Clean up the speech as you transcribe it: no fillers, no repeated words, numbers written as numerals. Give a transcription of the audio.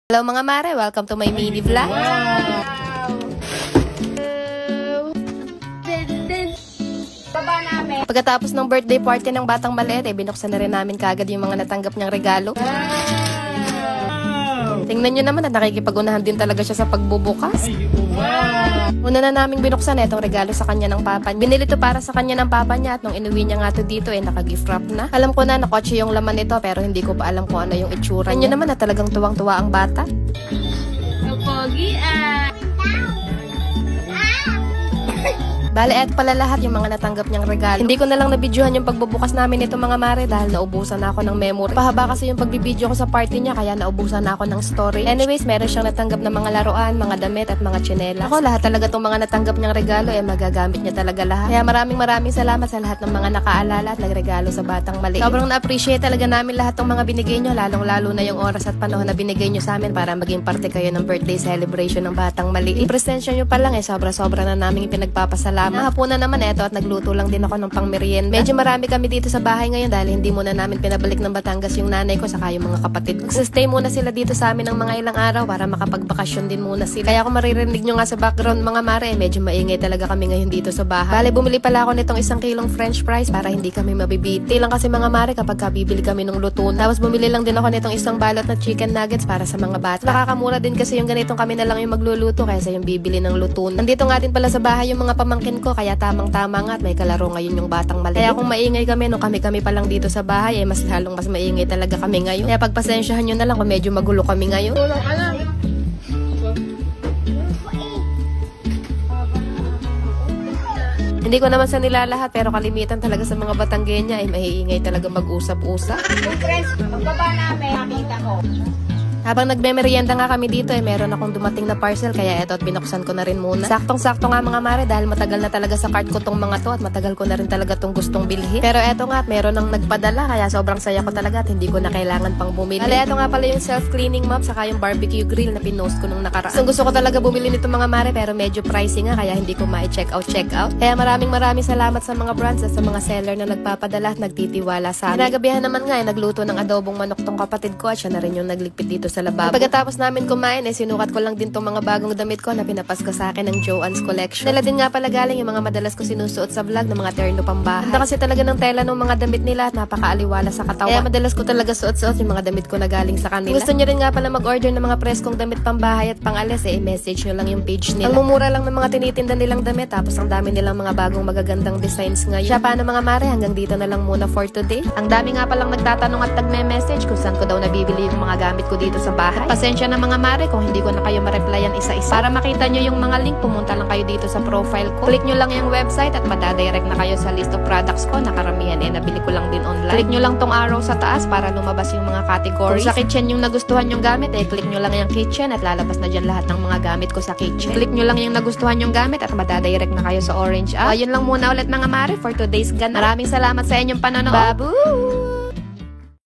Hello mga mare, welcome to my mini vlog. Pagkatapos ng birthday party ng batang maliit, binuksan na rin namin kagad yung mga natanggap niyang regalo. Tingnan nyo naman at nakikipag-unahan din talaga siya sa pagbubukas. Una na naming binuksan itong regalo sa kanya ng papa. Binili to para sa kanya ng papa niya at nung inuwi niya nga to dito naka-gift wrap na. Alam ko na kotse yung laman nito pero hindi ko pa alam kung ano yung itsura. Tingnan nyo naman na talagang tuwang-tuwa ang bata. Bale, eto pala lahat yung mga natanggap niyang regalo. Hindi ko na lang nabidyohan yung pagbubukas namin ito mga mare dahil naubusan na ako ng memory. Pahaba kasi yung pagbibidyo ko sa party niya kaya naubusan na ako ng story. Anyways, meron siyang natanggap na mga laruan, mga damit at mga tsinelas. Ako, lahat talaga tong mga natanggap niyang regalo magagamit niya talaga lahat. Kaya maraming salamat sa lahat ng mga nakaalala at nagregalo sa batang maliit. Sobrang na-appreciate talaga namin lahat ng mga binigay niyo, lalong-lalo na yung oras at panahon na binigay niyo sa amin para maging parte kayo ng birthday celebration ng batang maliit. I-presensya niyo pa lang sobra-sobra na namin pinagpapasalamat. Nahapunan naman eto at nagluto lang din ako ng pangmerienda. Medyo marami kami dito sa bahay ngayon dahil hindi muna namin pinabalik ng Batangas yung nanay ko saka yung mga kapatid ko. Magsistay muna sila dito sa amin ng mga ilang araw para makapagbakasyon din muna sila. Kaya kung maririnig nyo nga sa background mga mare, medyo maingay talaga kami ngayon dito sa bahay. Bale, bumili pala ako nitong 1 kilong french fries para hindi kami mabibiti. Lang kasi mga mare kapag bibili kami ng luto. Tapos bumili lang din ako nitong 1 balot na chicken nuggets para sa mga bata. Nakakamura din kasi yung ganitong kami na lang yung magluluto kaysa yung bibili ng luto. Nandito nga din pala sa bahay yung mga pamangkin ko kaya tamang-tama nga at may kalaro ngayon yung batang maliit. Kaya kung maingay kami nung kami pa lang dito sa bahay mas maingay talaga kami ngayon. Kaya pagpasensyahan nyo na lang kung medyo magulo kami ngayon. Hindi ko naman sa nila lahat pero kalimitan talaga sa mga Batanggenya maiingay talaga mag-usap-usap. Friends, pagbaba namin, nakita ko. Habang nagme-merienda nga kami dito meron akong dumating na parcel kaya eto at binuksan ko na rin muna. Saktong-sakto nga mga mare dahil matagal na talaga sa cart ko tong mga to at matagal ko na rin talaga tong gustong bilhin. Pero eto nga at meron nang nagpadala kaya sobrang saya ko talaga at hindi ko na kailangan pang bumili. Bale, eto nga pala yung self-cleaning mop saka yung barbecue grill na pinost ko nung nakaraan. Gusto ko talaga bumili nito mga mare pero medyo pricey nga kaya hindi ko ma-check out. Kaya maraming salamat sa mga brands at sa mga seller na nagpapadala at nagtitiwala sa amin. Kinagabihan naman nga nagluto ng adobong manok tong kapatid ko at siya na rin yung nagligpit dito sa lababo. Pagkatapos namin kumain, sinukat ko lang din tong mga bagong damit ko na pinapasko sa akin ng Joann's Collection. Dala din nga pala galing yung mga madalas ko sinusuot sa vlog ng mga terno pambahay. Ganda kasi talaga ng tela ng mga damit nila at napakaaliwala sa katawan. Kaya madalas ko talaga suot-suot yung mga damit ko na galing sa kanila. Gusto nyo rin nga pala mag-order ng mga preskong damit pambahay at pangalis, i-message nyo lang yung page nila. Ang mumura lang ng mga tinitinda nilang damit tapos ang dami nilang mga bagong magagandang designs ngayon. Siya paano mga mare, hanggang dito na lang muna for today. Ang dami nga palang nagtatanong at nagme-message kung saan ko daw nabibili yung mga gamit ko dito sa bahay. Pasensya na mga mare kung hindi ko na kayo ma-replyan isa-isa. Para makita nyo yung mga link, pumunta lang kayo dito sa profile ko. Click nyo lang yung website at madadirect na kayo sa list of products ko. Nakaramihan nabili ko lang din online. Click nyo lang tong arrow sa taas para lumabas yung mga categories. Kung sa kitchen yung nagustuhan yung gamit, click nyo lang yung kitchen at lalabas na dyan lahat ng mga gamit ko sa kitchen. Click nyo lang yung nagustuhan yung gamit at madadirect na kayo sa orange app. Yun lang muna ulit mga mare for today's gana. Maraming salamat sa inyong panonood. Babu!